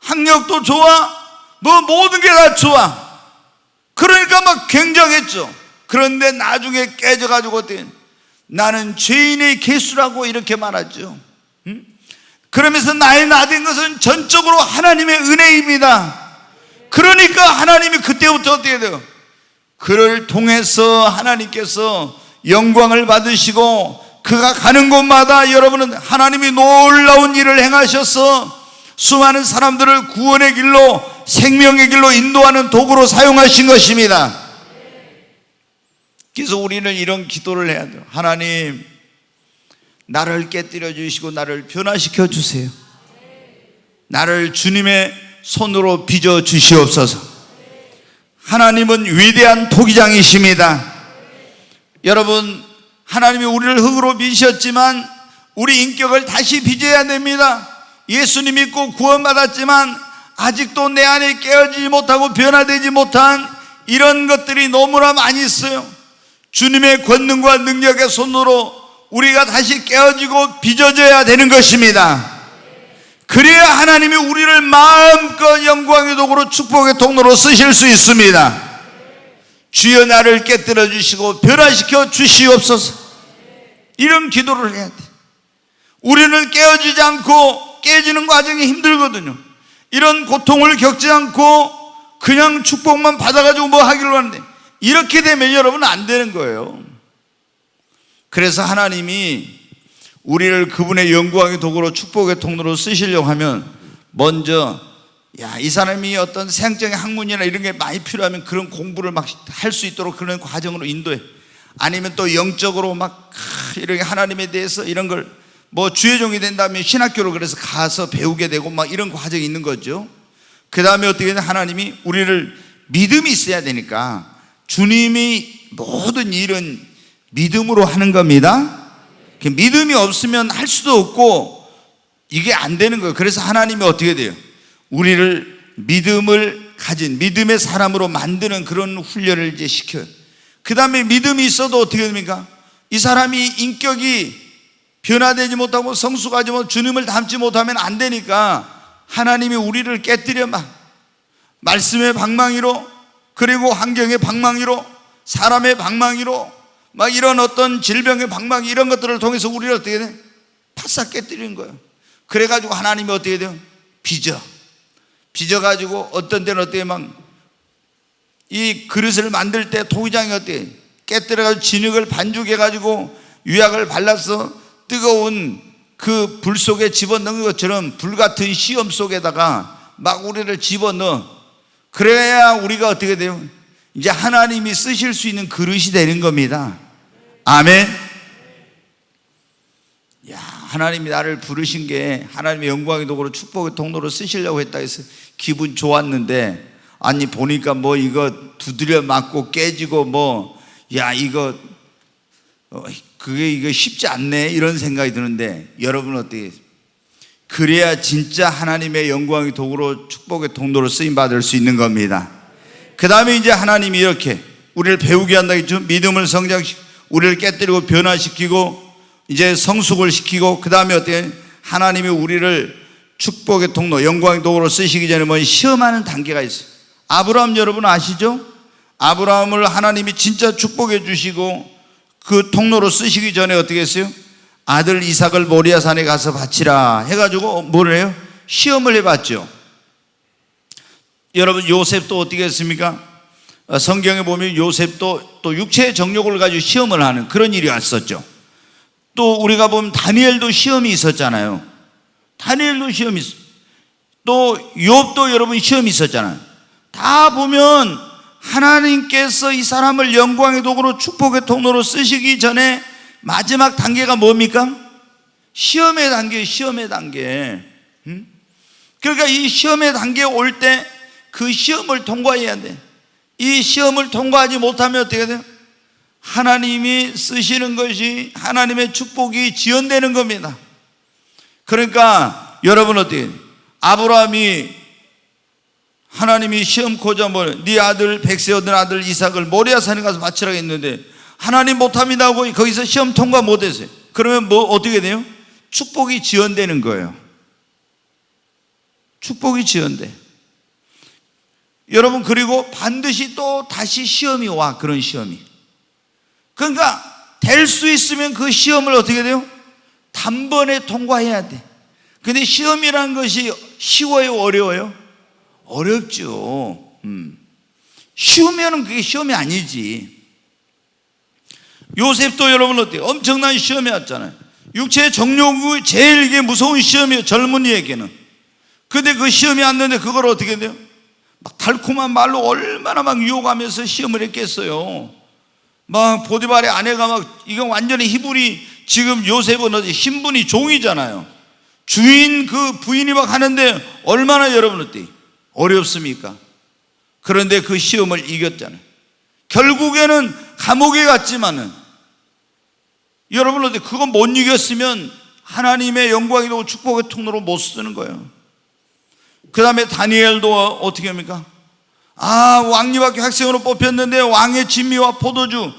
학력도 좋아, 모든 게 다 좋아. 그러니까 막 굉장했죠. 그런데 나중에 깨져가지고 나는 죄인의 개수라고 이렇게 말하죠. 그러면서 나의 나 된 것은 전적으로 하나님의 은혜입니다. 그러니까 하나님이 그때부터 어떻게 돼요? 그를 통해서 하나님께서 영광을 받으시고, 그가 가는 곳마다 여러분은 하나님이 놀라운 일을 행하셔서 수많은 사람들을 구원의 길로, 생명의 길로 인도하는 도구로 사용하신 것입니다. 그래서 우리는 이런 기도를 해야 돼요. 하나님, 나를 깨뜨려 주시고 나를 변화시켜 주세요. 나를 주님의 손으로 빚어 주시옵소서. 하나님은 위대한 토기장이십니다. 여러분, 하나님이 우리를 흙으로 빚으셨지만 우리 인격을 다시 빚어야 됩니다. 예수님 믿고 구원받았지만 아직도 내 안에 깨어지지 못하고 변화되지 못한 이런 것들이 너무나 많이 있어요. 주님의 권능과 능력의 손으로 우리가 다시 깨어지고 빚어져야 되는 것입니다. 그래야 하나님이 우리를 마음껏 영광의 도구로 축복의 통로로 쓰실 수 있습니다. 주여 나를 깨뜨려 주시고 변화시켜 주시옵소서. 이런 기도를 해야 돼. 우리는 깨어지지 않고 깨지는 과정이 힘들거든요. 이런 고통을 겪지 않고 그냥 축복만 받아가지고 뭐 하기로 하는데, 이렇게 되면 여러분 안 되는 거예요. 그래서 하나님이 우리를 그분의 영광의 도구로 축복의 통로로 쓰시려고 하면 먼저 이 사람이 어떤 생적인 학문이나 이런 게 많이 필요하면 그런 공부를 막 할 수 있도록 그런 과정으로 인도해. 아니면 또 영적으로 막 이렇게 하나님에 대해서 이런 걸 뭐 주의 종이 된다면 신학교를 그래서 가서 배우게 되고 막 이런 과정이 있는 거죠. 그 다음에 어떻게 되냐, 하나님이 우리를 믿음이 있어야 되니까 주님이 모든 일은 믿음으로 하는 겁니다. 믿음이 없으면 할 수도 없고 이게 안 되는 거예요. 그래서 하나님이 어떻게 돼요? 우리를 믿음을 가진 믿음의 사람으로 만드는 그런 훈련을 이제 시켜요. 그 다음에 믿음이 있어도 어떻게 됩니까? 이 사람이 인격이 변화되지 못하고 성숙하지 못하고 주님을 닮지 못하면 안 되니까 하나님이 우리를 깨뜨려 막 말씀의 방망이로, 그리고 환경의 방망이로, 사람의 방망이로, 막 이런 어떤 질병의 방망이, 이런 것들을 통해서 우리를 어떻게 돼? 바싹 깨뜨리는 거예요. 그래가지고 하나님이 어떻게 돼요? 빚어가지고 어떤 때는 어떻게 막 이 그릇을 만들 때 토기장이 어떻게 깨뜨려가지고 진흙을 반죽해가지고 유약을 발라서 뜨거운 그 불 속에 집어넣은 것처럼 불같은 시험 속에다가 막 우리를 집어넣어. 그래야 우리가 어떻게 돼요? 이제 하나님이 쓰실 수 있는 그릇이 되는 겁니다. 아멘. 야, 하나님이 나를 부르신 게 하나님의 영광의 도구로 축복의 통로로 쓰시려고 했다 해서 기분 좋았는데, 아니 보니까 뭐 이거 두드려 맞고 깨지고 뭐 야 이거 그게 이거 쉽지 않네 이런 생각이 드는데, 여러분 어떻게 그래야 진짜 하나님의 영광의 도구로 축복의 통로로 쓰임 받을 수 있는 겁니다. 그 다음에 이제 하나님이 이렇게 우리를 배우게 한다겠죠. 믿음을 성장시키고 우리를 깨뜨리고 변화시키고 이제 성숙을 시키고, 그 다음에 어떻게 하나님이 우리를 축복의 통로 영광의 도구로 쓰시기 전에 뭐 시험하는 단계가 있어요. 아브라함 여러분 아시죠? 아브라함을 하나님이 진짜 축복해 주시고 그 통로로 쓰시기 전에 어떻게 했어요? 아들 이삭을 모리아 산에 가서 바치라 해가지고 뭘 해요? 시험을 해봤죠. 여러분 요셉도 어떻게 했습니까? 성경에 보면 요셉도 또 육체의 정욕을 가지고 시험을 하는 그런 일이 왔었죠. 또 우리가 보면 다니엘도 시험이 있었잖아요. 다니엘도 시험이 있어. 또 욥도 여러분 시험이 있었잖아요. 다 보면 하나님께서 이 사람을 영광의 도구로 축복의 통로로 쓰시기 전에 마지막 단계가 뭡니까? 시험의 단계, 시험의 단계. 그러니까 이 시험의 단계에 올 때 그 시험을 통과해야 돼. 이 시험을 통과하지 못하면 어떻게 돼요? 하나님이 쓰시는 것이 하나님의 축복이 지연되는 겁니다. 그러니까 여러분 어떻게 아브라함이 하나님이 시험코자 네 아들 백세 얻은 아들 이삭을 모리아 산에 가서 바치라고 했는데 하나님 못합니다 하고 거기서 시험 통과 못했어요. 그러면 뭐 어떻게 돼요? 축복이 지연되는 거예요. 축복이 지연돼. 여러분 그리고 반드시 또 다시 시험이 와. 그런 시험이. 그러니까 될 수 있으면 그 시험을 어떻게 돼요? 단번에 통과해야 돼. 근데 시험이라는 것이 쉬워요? 어려워요? 어렵죠. 쉬우면 그게 시험이 아니지. 요셉도 여러분 어때요? 엄청난 시험이 왔잖아요. 육체의 정욕이 제일 이게 무서운 시험이에요. 젊은이에게는. 근데 그 시험이 왔는데 그걸 어떻게 돼요? 막 달콤한 말로 얼마나 막 유혹하면서 시험을 했겠어요. 막 보디발의 아내가 막 이거 완전히 히브리 지금 요셉은 어디 신분이 종이잖아요. 주인 그 부인이 막 하는데 얼마나 여러분 어때요? 어렵습니까? 그런데 그 시험을 이겼잖아요. 결국에는 감옥에 갔지만은 여러분 어때? 그거 못 이겼으면 하나님의 영광이고 축복의 통로로 못 쓰는 거예요. 그 다음에 다니엘도 어떻게 합니까? 왕립학교 학생으로 뽑혔는데 왕의 진미와 포도주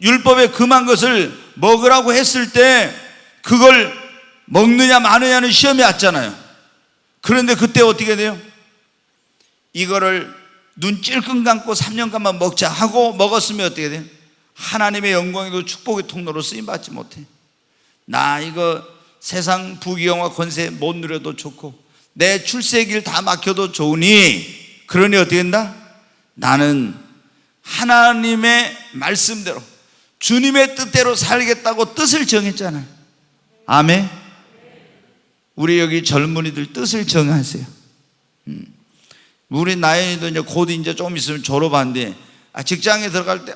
율법에 금한 것을 먹으라고 했을 때 그걸 먹느냐 마느냐는 시험이 왔잖아요. 그런데 그때 어떻게 돼요? 이거를 눈 찔끔 감고 3년간만 먹자 하고 먹었으면 어떻게 돼요? 하나님의 영광이고 축복의 통로로 쓰임받지 못해. 나 이거 세상 부귀영화 권세 못 누려도 좋고 내 출세길 다 막혀도 좋으니 그러니 어떻게 된다? 나는 하나님의 말씀대로 주님의 뜻대로 살겠다고 뜻을 정했잖아요. 아멘. 우리 여기 젊은이들 뜻을 정하세요. 우리 나연이도 이제 곧 이제 좀 있으면 졸업하는데 직장에 들어갈 때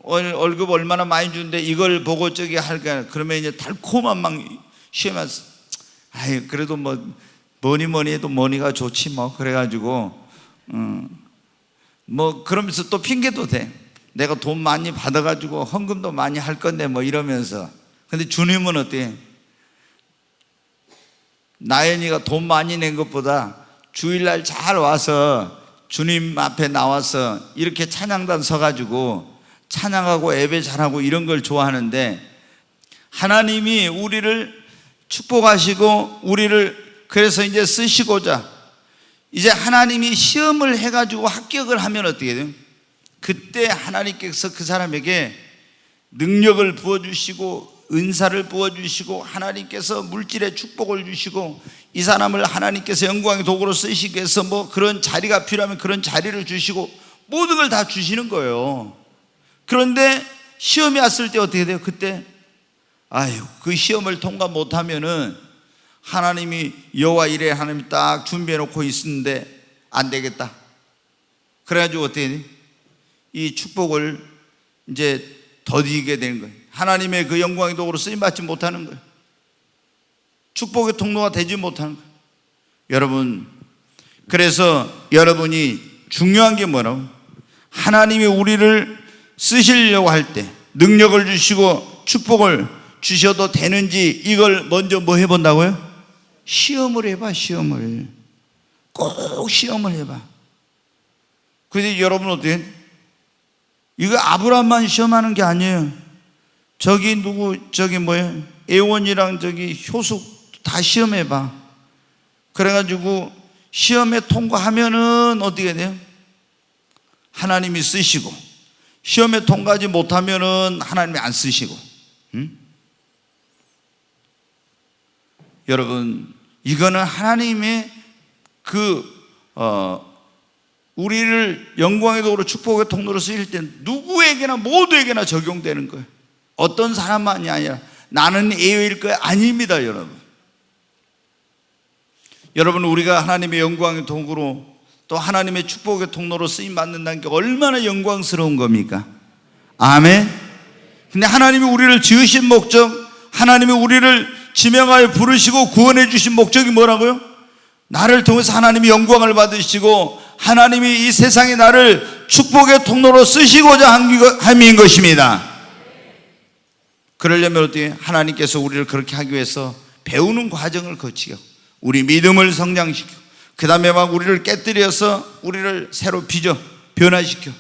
월급 얼마나 많이 주는데 이걸 보고 저기 할까 그러면 이제 달콤한 막 시험에 와서 아이 그래도 뭐 뭐니 해도 뭐니가 좋지 뭐 그래가지고 뭐 그러면서 또 핑계도 대. 내가 돈 많이 받아가지고 헌금도 많이 할 건데 뭐 이러면서. 근데 주님은 어때? 나연이가 돈 많이 낸 것보다 주일날 잘 와서 주님 앞에 나와서 이렇게 찬양단 서가지고 찬양하고 예배 잘하고 이런 걸 좋아하는데, 하나님이 우리를 축복하시고 우리를 그래서 이제 쓰시고자 이제 하나님이 시험을 해가지고 합격을 하면 어떻게 돼요? 그때 하나님께서 그 사람에게 능력을 부어주시고 은사를 부어주시고 하나님께서 물질의 축복을 주시고 이 사람을 하나님께서 영광의 도구로 쓰시기 위해서 뭐 그런 자리가 필요하면 그런 자리를 주시고 모든 걸 다 주시는 거예요. 그런데 시험이 왔을 때 어떻게 돼요? 그때 아유 그 시험을 통과 못하면은 하나님이 여호와 이레 하나님이 딱 준비해 놓고 있었는데 안 되겠다. 그래가지고 어떻게 돼? 이 축복을 이제 더디게 되는 거예요. 하나님의 그 영광의 도구로 쓰임받지 못하는 거예요. 축복의 통로가 되지 못하는 거예요. 여러분, 그래서 여러분이 중요한 게 뭐라고? 하나님이 우리를 쓰시려고 할 때 능력을 주시고 축복을 주셔도 되는지 이걸 먼저 뭐 해본다고요? 시험을 해봐. 시험을 꼭 시험을 해봐. 그런데 여러분 어때요? 이거 아브라함만 시험하는 게 아니에요. 저기 누구 저기 뭐예요? 애원이랑 저기 효숙 다 시험해봐. 그래가지고 시험에 통과하면은 어떻게 돼요? 하나님이 쓰시고, 시험에 통과하지 못하면은 하나님이 안 쓰시고. 여러분, 이거는 하나님의 우리를 영광의 도구로 축복의 통로로 쓰일 때 누구에게나 모두에게나 적용되는 거예요. 어떤 사람만이 아니라 나는 예외일 거예요. 아닙니다, 여러분. 여러분, 우리가 하나님의 영광의 도구로 또 하나님의 축복의 통로로 쓰임 받는다는 게 얼마나 영광스러운 겁니까? 아멘. 근데 하나님이 우리를 지으신 목적, 하나님이 우리를 지명하여 부르시고 구원해 주신 목적이 뭐라고요? 나를 통해서 하나님이 영광을 받으시고 하나님이 이 세상에 나를 축복의 통로로 쓰시고자 함인 것입니다. 그러려면 어떻게? 하나님께서 우리를 그렇게 하기 위해서 배우는 과정을 거치고 우리 믿음을 성장시켜, 그 다음에 막 우리를 깨뜨려서 우리를 새로 빚어 변화시켜,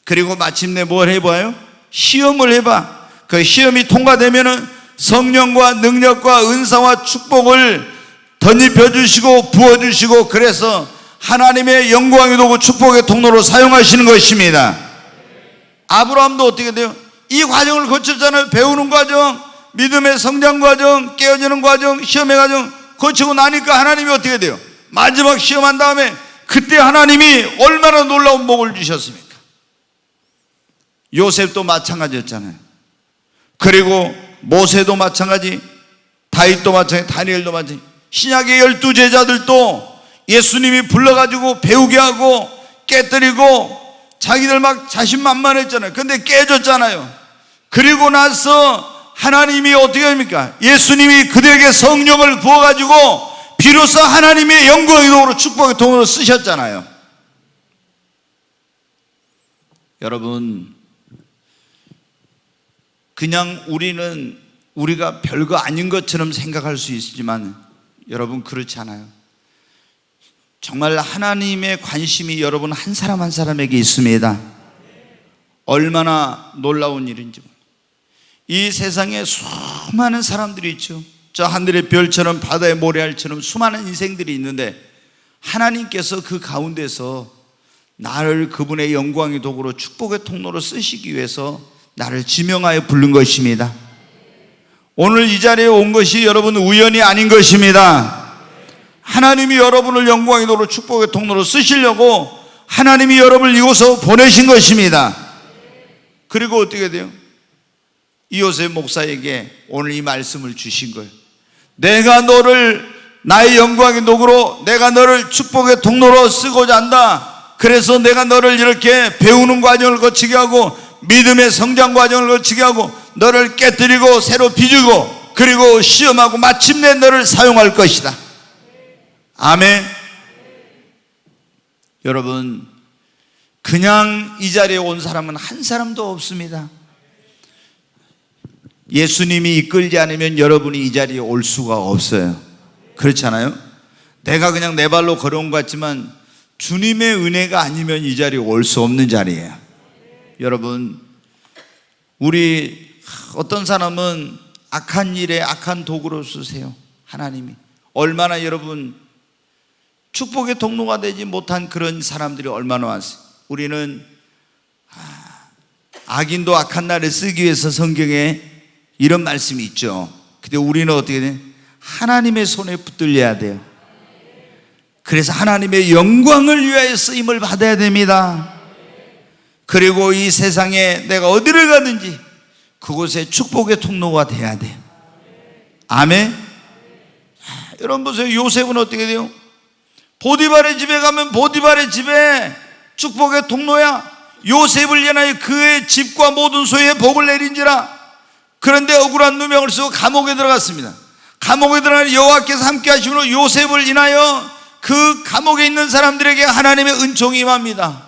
그리고 마침내 뭘 해봐요? 시험을 해봐. 그 시험이 통과되면은 성령과 능력과 은사와 축복을 덧입혀 주시고 부어 주시고, 그래서 하나님의 영광의 도구 축복의 통로로 사용하시는 것입니다. 아브라함도 어떻게 돼요? 이 과정을 거쳤잖아요. 배우는 과정, 믿음의 성장 과정, 깨어지는 과정, 시험의 과정 거치고 나니까 하나님이 어떻게 돼요? 마지막 시험한 다음에 그때 하나님이 얼마나 놀라운 복을 주셨습니까? 요셉도 마찬가지였잖아요. 그리고 모세도 마찬가지, 다윗도 마찬가지, 다니엘도 마찬가지. 신약의 12제자들도 예수님이 불러가지고 배우게 하고 깨뜨리고 자기들 막 자신만만했잖아요. 근데 깨졌잖아요. 그리고 나서 하나님이 어떻게 합니까? 예수님이 그들에게 성령을 부어가지고 비로소 하나님의 영광의 도구로 축복의 통으로 쓰셨잖아요. 여러분, 그냥 우리가 별거 아닌 것처럼 생각할 수 있지만 여러분 그렇지 않아요. 정말 하나님의 관심이 여러분 한 사람 한 사람에게 있습니다. 얼마나 놀라운 일인지. 이 세상에 수많은 사람들이 있죠. 저 하늘의 별처럼 바다의 모래알처럼 수많은 인생들이 있는데 하나님께서 그 가운데서 나를 그분의 영광의 도구로 축복의 통로로 쓰시기 위해서 나를 지명하여 부른 것입니다. 오늘 이 자리에 온 것이 여러분 우연이 아닌 것입니다. 하나님이 여러분을 영광의 도구로 축복의 통로로 쓰시려고 하나님이 여러분을 이곳으로 보내신 것입니다. 그리고 어떻게 돼요? 이호셉 목사에게 오늘 이 말씀을 주신 거예요. 내가 너를 나의 영광의 도구로, 내가 너를 축복의 통로로 쓰고자 한다. 그래서 내가 너를 이렇게 배우는 과정을 거치게 하고 믿음의 성장 과정을 거치게 하고 너를 깨뜨리고 새로 빚고, 그리고 시험하고 마침내 너를 사용할 것이다. 아멘. 여러분, 그냥 이 자리에 온 사람은 한 사람도 없습니다. 예수님이 이끌지 않으면 여러분이 이 자리에 올 수가 없어요. 그렇잖아요? 내가 그냥 내 발로 걸어온 것 같지만 주님의 은혜가 아니면 이 자리에 올 수 없는 자리예요. 여러분, 우리 어떤 사람은 악한 일에 악한 도구로 쓰세요. 하나님이 얼마나 여러분 축복의 통로가 되지 못한 그런 사람들이 얼마나 많았어요. 우리는 악인도 악한 날에 쓰기 위해서 성경에 이런 말씀이 있죠. 근데 우리는 어떻게 돼? 하나님의 손에 붙들려야 돼요. 그래서 하나님의 영광을 위하여 쓰임을 받아야 됩니다. 그리고 이 세상에 내가 어디를 가든지 그곳에 축복의 통로가 돼야 돼요. 아멘. 여러분 보세요. 요셉은 어떻게 돼요? 보디발의 집에 가면 보디발의 집에 축복의 통로야. 요셉을 인하여 그의 집과 모든 소유에 복을 내린지라. 그런데 억울한 누명을 쓰고 감옥에 들어갔습니다. 감옥에 들어가는 여호와께서 함께 하심으로 요셉을 인하여 그 감옥에 있는 사람들에게 하나님의 은총이 임합니다.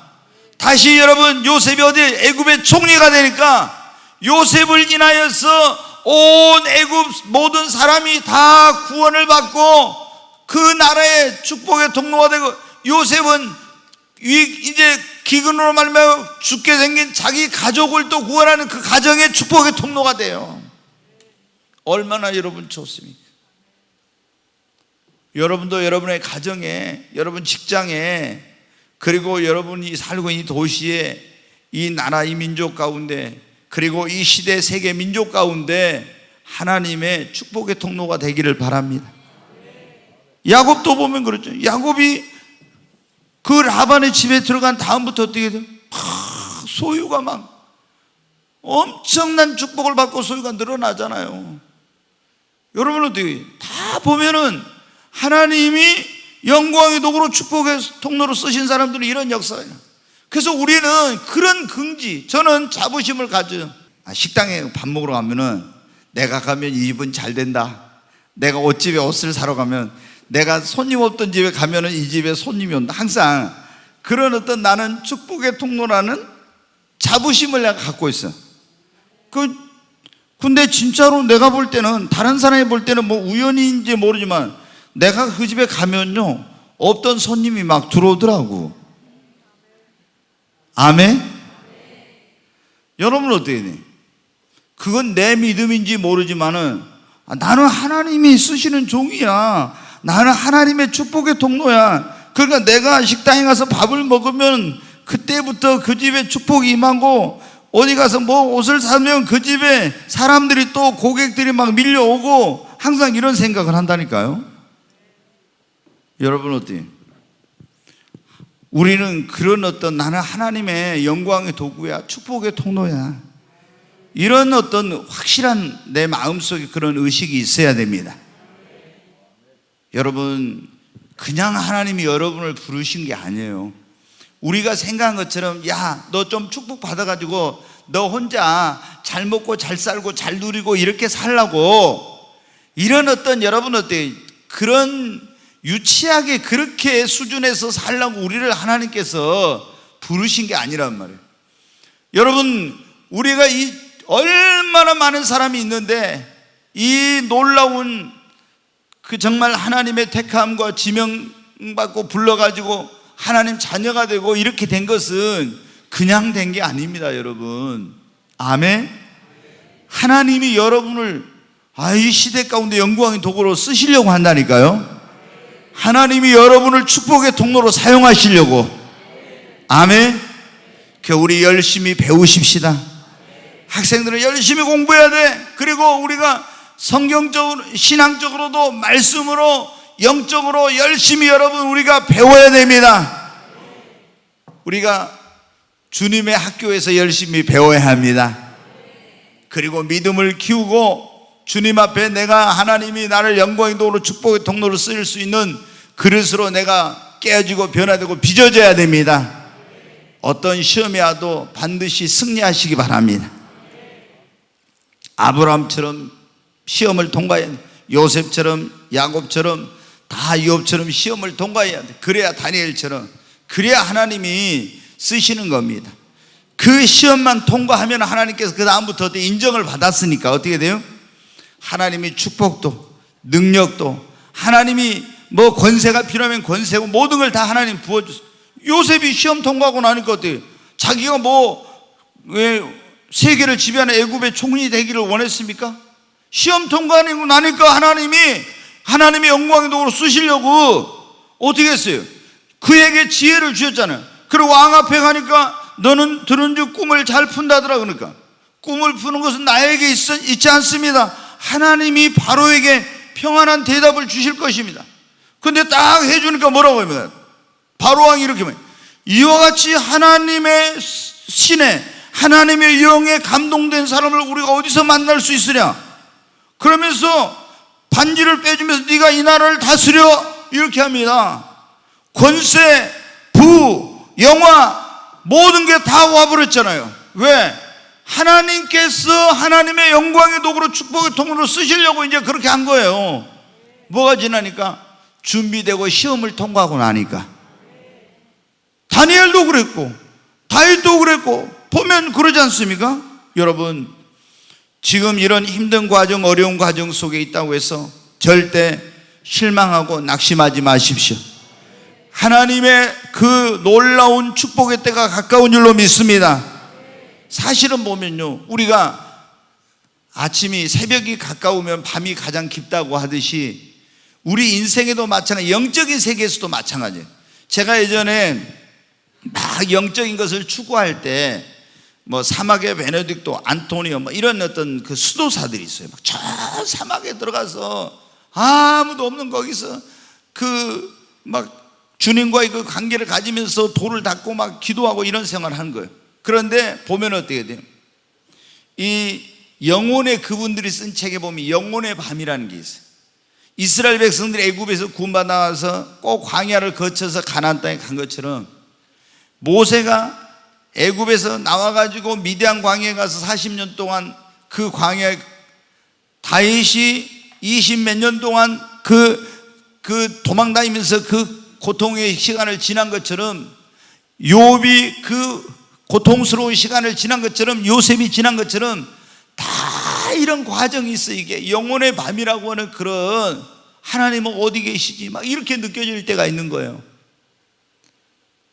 다시 여러분, 요셉이 어디 애굽의 총리가 되니까 요셉을 인하여서 온 애굽 모든 사람이 다 구원을 받고 그 나라의 축복의 통로가 되고, 요셉은 이제 기근으로 말미암아 죽게 생긴 자기 가족을 또 구원하는 그 가정의 축복의 통로가 돼요. 얼마나 여러분 좋습니까? 여러분도 여러분의 가정에, 여러분 직장에, 그리고 여러분이 살고 있는 도시에, 이 나라, 이 민족 가운데, 그리고 이 시대 세계 민족 가운데 하나님의 축복의 통로가 되기를 바랍니다. 야곱도 보면 그렇죠. 야곱이 그 라반의 집에 들어간 다음부터 어떻게 돼요? 소유가 막 엄청난 축복을 받고 소유가 늘어나잖아요. 여러분 어떻게 다 보면은 하나님이 영광의 도구로 축복의 통로로 쓰신 사람들은 이런 역사예요. 그래서 우리는 그런 긍지, 저는 자부심을 가져요. 식당에 밥 먹으러 가면은 내가 가면 이 집은 잘 된다. 내가 옷집에 옷을 사러 가면, 내가 손님 없던 집에 가면은 이 집에 손님이 온다. 항상 그런 어떤 나는 축복의 통로라는 자부심을 내가 갖고 있어. 근데 진짜로 내가 볼 때는, 다른 사람이 볼 때는 뭐 우연인지 모르지만 내가 그 집에 가면요 없던 손님이 막 들어오더라고. 아멘? 여러분 어떻게 돼? 그건 내 믿음인지 모르지만은 나는 하나님이 쓰시는 종이야. 나는 하나님의 축복의 통로야. 그러니까 내가 식당에 가서 밥을 먹으면 그때부터 그 집에 축복이 임하고, 어디 가서 뭐 옷을 사면 그 집에 사람들이 또 고객들이 막 밀려오고, 항상 이런 생각을 한다니까요. 여러분 어때요? 우리는 그런 어떤 나는 하나님의 영광의 도구야, 축복의 통로야, 이런 어떤 확실한 내 마음속에 그런 의식이 있어야 됩니다. 여러분, 그냥 하나님이 여러분을 부르신 게 아니에요. 우리가 생각한 것처럼 야, 너 좀 축복 받아가지고 너 혼자 잘 먹고 잘 살고 잘 누리고 이렇게 살라고, 이런 어떤, 여러분 어때요? 그런 유치하게 그렇게 수준에서 살라고 우리를 하나님께서 부르신 게 아니란 말이에요. 여러분, 우리가 이 얼마나 많은 사람이 있는데 이 놀라운 그 정말 하나님의 택함과 지명받고 불러가지고 하나님 자녀가 되고 이렇게 된 것은 그냥 된 게 아닙니다, 여러분. 아멘. 하나님이 여러분을 이 시대 가운데 영광의 도구로 쓰시려고 한다니까요. 하나님이 여러분을 축복의 통로로 사용하시려고. 아멘. 우리 열심히 배우십시다. 학생들은 열심히 공부해야 돼. 그리고 우리가 성경적으로, 신앙적으로도, 말씀으로, 영적으로 열심히 여러분 우리가 배워야 됩니다. 우리가 주님의 학교에서 열심히 배워야 합니다. 그리고 믿음을 키우고 주님 앞에 내가, 하나님이 나를 영광의 도구로 축복의 통로로 쓰일 수 있는 그릇으로 내가 깨어지고 변화되고 빚어져야 됩니다. 어떤 시험이 와도 반드시 승리하시기 바랍니다. 아브라함처럼 시험을 통과해야 돼. 요셉처럼, 야곱처럼, 다 이업처럼 시험을 통과해야 돼. 그래야 다니엘처럼, 그래야 하나님이 쓰시는 겁니다. 그 시험만 통과하면 하나님께서 그 다음부터 인정을 받았으니까 어떻게 돼요? 하나님이 축복도 능력도, 하나님이 뭐 권세가 필요하면 권세고 모든 걸 다 하나님 부어주세요. 요셉이 시험 통과하고 나니까 어때요? 자기가 왜 세계를 지배하는 애굽의 총리 되기를 원했습니까? 시험 통과하고 나니까 하나님의 영광의 도구로 쓰시려고 어떻게 했어요? 그에게 지혜를 주셨잖아요. 그리고 왕 앞에 가니까 너는 들은 즉 꿈을 잘 푼다더라. 그러니까 꿈을 푸는 것은 나에게 있지 않습니다. 하나님이 바로에게 평안한 대답을 주실 것입니다. 근데 딱 해주니까 뭐라고 합니까? 바로 왕이 이렇게 말해요. 이와 같이 하나님의 신에, 하나님의 영에 감동된 사람을 우리가 어디서 만날 수 있으랴? 그러면서 반지를 빼주면서 네가 이 나라를 다스려, 이렇게 합니다. 권세, 부, 영화 모든 게 다 와버렸잖아요. 왜? 하나님께서 하나님의 영광의 도구로 축복의 통로로 쓰시려고 이제 그렇게 한 거예요. 뭐가 지나니까? 준비되고 시험을 통과하고 나니까. 다니엘도 그랬고 다윗도 그랬고 보면 그러지 않습니까? 여러분, 지금 이런 힘든 과정, 어려운 과정 속에 있다고 해서 절대 실망하고 낙심하지 마십시오. 하나님의 그 놀라운 축복의 때가 가까운 줄로 믿습니다. 사실은 보면요, 우리가 아침이, 새벽이 가까우면 밤이 가장 깊다고 하듯이 우리 인생에도 마찬가지, 영적인 세계에서도 마찬가지예요. 제가 예전에 막 영적인 것을 추구할 때 뭐 사막의 베네딕토, 안토니오 뭐 이런 어떤 그 수도사들이 있어요. 막 저 사막에 들어가서 아무도 없는 거기서 그 막 주님과의 그 관계를 가지면서 돌을 닦고 막 기도하고 이런 생활을 하는 거예요. 그런데 보면 어떻게 돼요? 이 영혼의, 그분들이 쓴 책에 보면 영혼의 밤이라는 게 있어요. 이스라엘 백성들이 애굽에서 구원받아 나와서 꼭 광야를 거쳐서 가나안 땅에 간 것처럼 모세가 애굽에서 나와가지고 미디안 광야에 가서 40년 동안 그 광야에, 다윗이 20몇 년 동안 그 도망다니면서 그 고통의 시간을 지난 것처럼, 욥이 그 고통스러운 시간을 지난 것처럼, 요셉이 지난 것처럼 다 이런 과정이 있어. 이게 영혼의 밤이라고 하는 그런, 하나님은 어디 계시지? 막 이렇게 느껴질 때가 있는 거예요.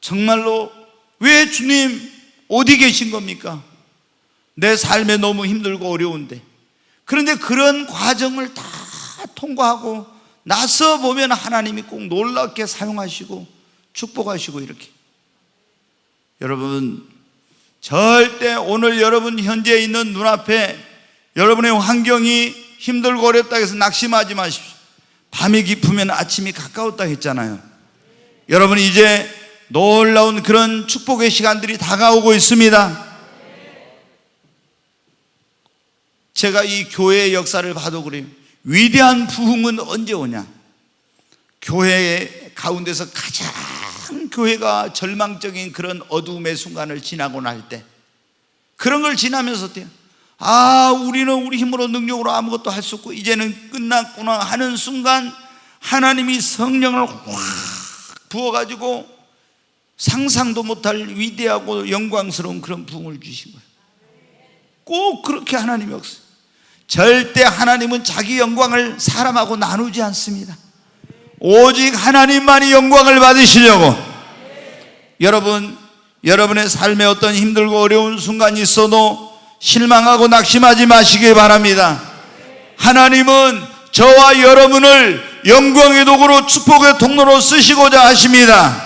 정말로 왜 주님 어디 계신 겁니까? 내 삶에 너무 힘들고 어려운데. 그런데 그런 과정을 다 통과하고 나서 보면 하나님이 꼭 놀랍게 사용하시고 축복하시고 이렇게. 여러분, 절대 오늘 여러분 현재 있는 눈앞에 여러분의 환경이 힘들고 어렵다 해서 낙심하지 마십시오. 밤이 깊으면 아침이 가까웠다 했잖아요. 여러분, 이제 놀라운 그런 축복의 시간들이 다가오고 있습니다. 제가 이 교회의 역사를 봐도 그래요. 위대한 부흥은 언제 오냐? 교회 가운데서 가장 교회가 절망적인 그런 어두움의 순간을 지나고 날 때, 그런 걸 지나면서 어때요? 우리는 우리 힘으로 능력으로 아무것도 할 수 없고 이제는 끝났구나 하는 순간 하나님이 성령을 확 부어가지고 상상도 못할 위대하고 영광스러운 그런 부흥을 주신 거예요. 꼭 그렇게 하나님이 없어요. 절대 하나님은 자기 영광을 사람하고 나누지 않습니다. 오직 하나님만이 영광을 받으시려고. 여러분, 여러분의 삶에 어떤 힘들고 어려운 순간이 있어도 실망하고 낙심하지 마시기 바랍니다. 하나님은 저와 여러분을 영광의 도구로 축복의 통로로 쓰시고자 하십니다.